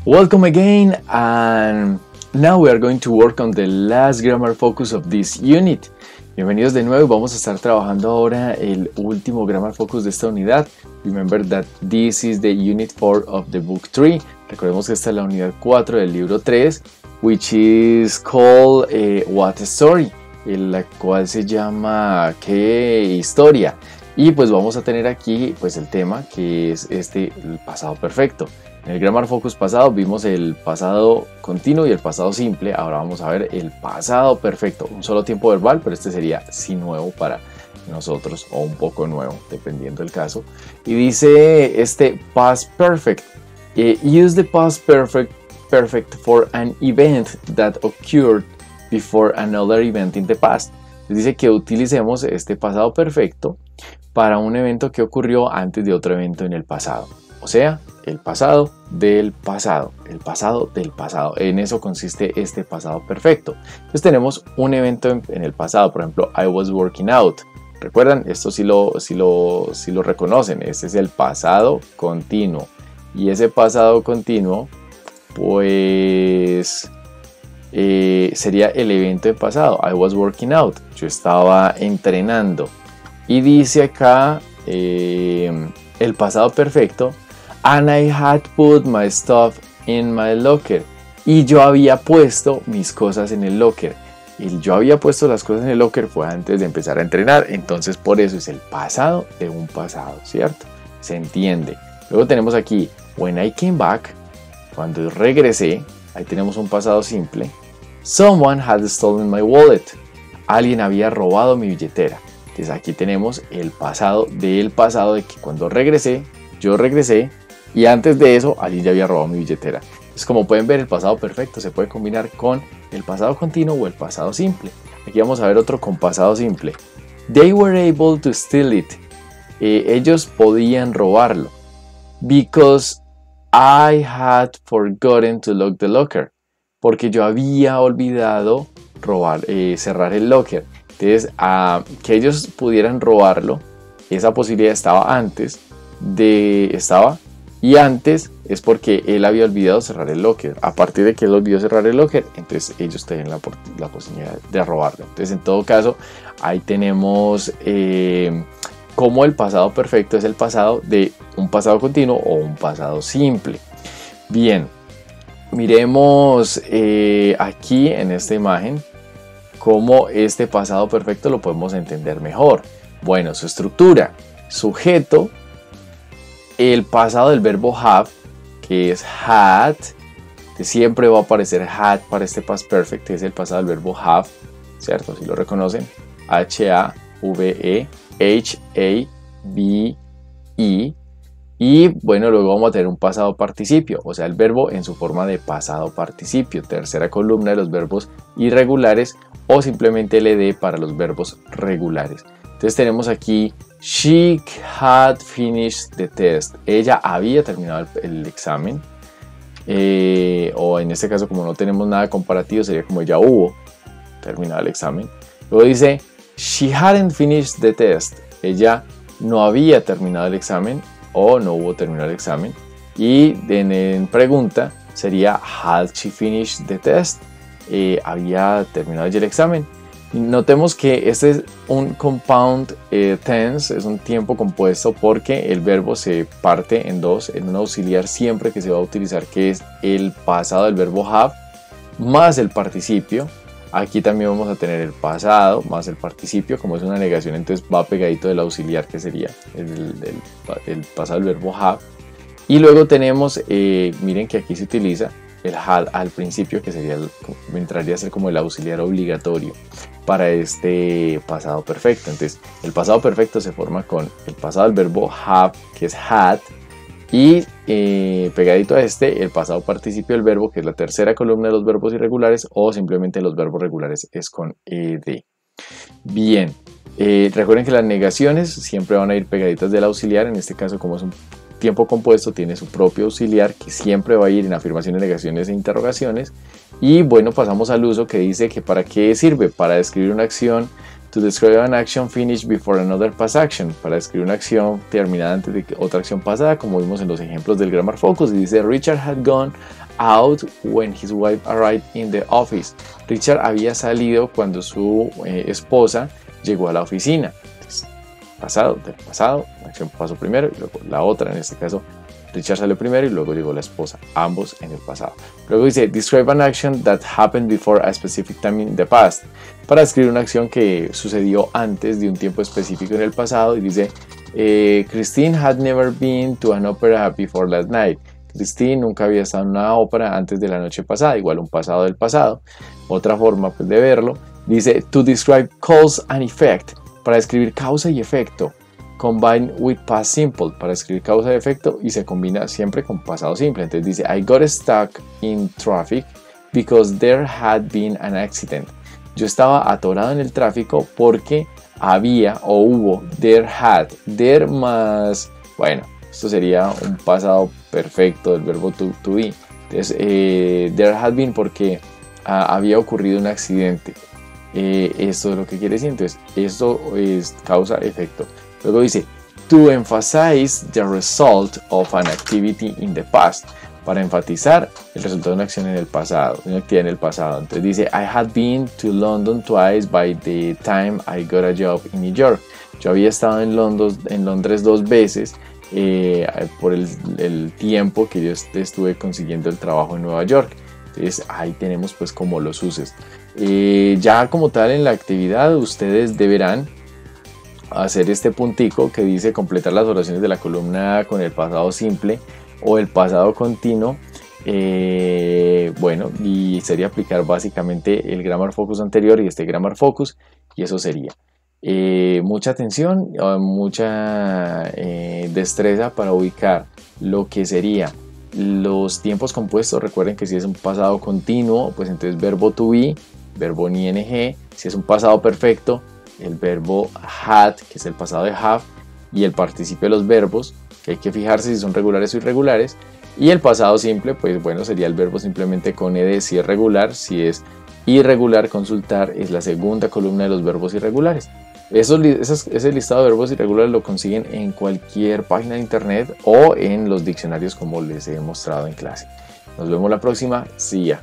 Welcome again, and now we are going to work on the last grammar focus of this unit. Bienvenidos de nuevo, vamos a estar trabajando ahora el último grammar focus de esta unidad. Remember that this is the unit 4 of the book 3. Recordemos que esta es la unidad 4 del libro 3, which is called What Story, la cual se llama ¿Qué historia? Y pues vamos a tener aquí pues el tema que es el pasado perfecto. En el Grammar Focus pasado vimos el pasado continuo y el pasado simple. Ahora vamos a ver el pasado perfecto. Un solo tiempo verbal, pero este sería sí nuevo para nosotros o un poco nuevo, dependiendo del caso. Y dice past perfect. Use the past perfect for an event that occurred before another event in the past. Dice que utilicemos este pasado perfecto para un evento que ocurrió antes de otro evento en el pasado. O sea, el pasado del pasado, el pasado del pasado. En eso consiste este pasado perfecto. Entonces tenemos un evento en el pasado, por ejemplo, I was working out. ¿Recuerdan? Esto sí lo reconocen. Este es el pasado continuo. Y ese pasado continuo, pues, sería el evento en pasado. I was working out. Yo estaba entrenando. Y dice acá el pasado perfecto. And I had put my stuff in my locker. Y yo había puesto mis cosas en el locker. Y yo había puesto las cosas en el locker fue antes de empezar a entrenar. Entonces por eso es el pasado de un pasado, ¿cierto? Se entiende. Luego tenemos aquí when I came back. Cuando regresé. Ahí tenemos un pasado simple. Someone had stolen my wallet. Alguien había robado mi billetera. Entonces aquí tenemos el pasado del pasado de que cuando regresé, yo regresé. Y antes de eso, alguien ya había robado mi billetera. Entonces, como pueden ver, el pasado perfecto se puede combinar con el pasado continuo o el pasado simple. Aquí vamos a ver otro con pasado simple. They were able to steal it. Ellos podían robarlo. Because I had forgotten to lock the locker. Porque yo había olvidado cerrar el locker. Entonces, que ellos pudieran robarlo, esa posibilidad estaba antes y antes es porque él había olvidado cerrar el locker. A partir de que él olvidó cerrar el locker, entonces ellos tenían la posibilidad de robarlo. Entonces, en todo caso, ahí tenemos cómo el pasado perfecto es el pasado de un pasado continuo o un pasado simple. Bien, miremos aquí en esta imagen cómo este pasado perfecto lo podemos entender mejor. Bueno, su estructura, sujeto, el pasado del verbo have, que es had, que siempre va a aparecer had para este past perfect, que es el pasado del verbo have, ¿cierto? Si lo reconocen, H-A-V-E, H-A-V-E, y bueno, luego vamos a tener un pasado participio, o sea, el verbo en su forma de pasado participio, tercera columna de los verbos irregulares o simplemente LD para los verbos regulares. Entonces tenemos aquí she had finished the test. Ella había terminado el examen. O en este caso, como no tenemos nada comparativo, sería como ella hubo terminado el examen. Luego dice she hadn't finished the test. Ella no había terminado el examen o no hubo terminado el examen. Y en pregunta sería had she finished the test. Había terminado ya el examen. Notemos que este es un compound tense, es un tiempo compuesto porque el verbo se parte en dos, en un auxiliar siempre que se va a utilizar, que es el pasado del verbo have más el participio. Aquí también vamos a tener el pasado más el participio, como es una negación, entonces va pegadito del auxiliar que sería el pasado del verbo have. Y luego tenemos, miren que aquí se utiliza el had al principio, que entraría a ser como el auxiliar obligatorio para este pasado perfecto. Entonces el pasado perfecto se forma con el pasado del verbo have, que es had, y pegadito a el pasado participio del verbo, que es la tercera columna de los verbos irregulares, o simplemente los verbos regulares es con ed. Bien, recuerden que las negaciones siempre van a ir pegaditas del auxiliar. En este caso, como es un tiempo compuesto, tiene su propio auxiliar que siempre va a ir en afirmaciones, negaciones e interrogaciones. Y bueno, pasamos al uso, que dice que para qué sirve: para describir una acción, to describe an action finished before another past action, para describir una acción terminada antes de otra acción pasada, como vimos en los ejemplos del Grammar Focus. Y dice Richard had gone out when his wife arrived in the office. Richard había salido cuando su esposa llegó a la oficina. Entonces, pasado, del pasado, la acción pasó primero y luego la otra, en este caso Richard salió primero y luego llegó la esposa, ambos en el pasado. Luego dice, describe an action that happened before a specific time in the past. Para describir una acción que sucedió antes de un tiempo específico en el pasado, y dice, Christine had never been to an opera before last night. Christine nunca había estado en una ópera antes de la noche pasada, igual un pasado del pasado. Otra forma pues, de verlo, dice, to describe cause and effect. Para describir causa y efecto. Combine with past simple, para escribir causa y efecto, y se combina siempre con pasado simple. Entonces dice, I got stuck in traffic because there had been an accident. Yo estaba atorado en el tráfico porque había o hubo, there más, bueno, esto sería un pasado perfecto del verbo to be. Entonces, there had been porque había ocurrido un accidente. Esto es lo que quiere decir. Entonces, esto es causa-efecto. Luego dice, to emphasize the result of an activity in the past. Para enfatizar el resultado de una acción en el pasado, una actividad en el pasado. Entonces dice, I had been to London twice by the time I got a job in New York. Yo había estado en Londres 2 veces por el tiempo que yo estuve consiguiendo el trabajo en Nueva York. Entonces ahí tenemos pues como los usos. Ya como tal en la actividad ustedes deberán hacer este puntico que dice completar las oraciones de la columna con el pasado simple o el pasado continuo. Bueno, y sería aplicar básicamente el grammar focus anterior y este grammar focus, y eso sería. Mucha atención, mucha destreza para ubicar lo que sería los tiempos compuestos. Recuerden que si es un pasado continuo, pues entonces verbo to be, verbo en ing. Si es un pasado perfecto, el verbo had, que es el pasado de have, y el participio de los verbos, que hay que fijarse si son regulares o irregulares. Y el pasado simple, pues bueno, sería el verbo simplemente con ed si es regular. Si es irregular, consultar es la segunda columna de los verbos irregulares. Ese listado de verbos irregulares lo consiguen en cualquier página de internet o en los diccionarios como les he mostrado en clase. Nos vemos la próxima. See ya.